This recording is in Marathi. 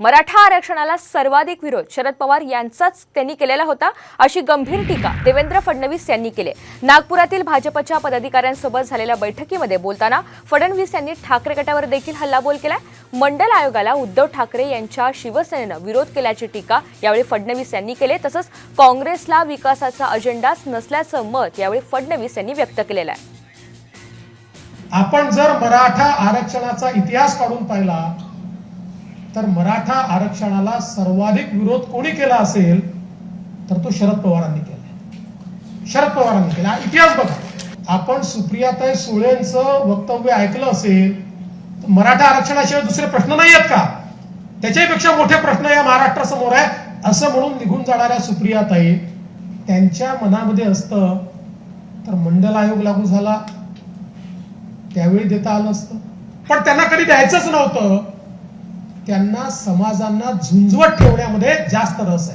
मराठा आरक्षणाला सर्वाधिक विरोध शरद पवार यांचाच त्यांनी केलेला होता, अशी गंभीर टीका देवेंद्र फडणवीस यांनी केली। नागपुरातील भाजपच्या पदाधिकाऱ्यांसोबत झालेल्या बैठकीमध्ये बोलताना फडणवीस यांनी ठाकरे गटावर देखील हल्लाबोल केलाय। मंडल आयोगाला उद्धव ठाकरे यांच्या शिवसेनेनं विरोध केल्याची टीका यावेळी फडणवीस यांनी केली। तसंच काँग्रेसला विकासाचा अजेंडाच नसल्याचं मत यावेळी फडणवीस यांनी व्यक्त केलेलं आहे। आपण जर मराठा आरक्षणाचा इतिहास काढून पाहिला तर मराठा आरक्षणाला सर्वाधिक विरोध कोणी केला असेल तर तो शरद पवारांनी केला। शरद पवारांनी केला। इतिहास बघा, आपण सुप्रियाताई सुळेंचं वक्तव्य ऐकलं असेल तर मराठा आरक्षणाशिवाय दुसरे प्रश्न नाही आहेत का, त्याच्यापेक्षा मोठे प्रश्न या महाराष्ट्रासमोर आहे असं म्हणून निघून जाणाऱ्या सुप्रियाताई त्यांच्या मनामध्ये असतं तर मंडल आयोग लागू झाला त्यावेळी देता आलं असतं, पण त्यांना कधी द्यायचंच नव्हतं। त्यांना समाजांना झुंजवत ठेवण्यामध्ये जास्त रस आहे।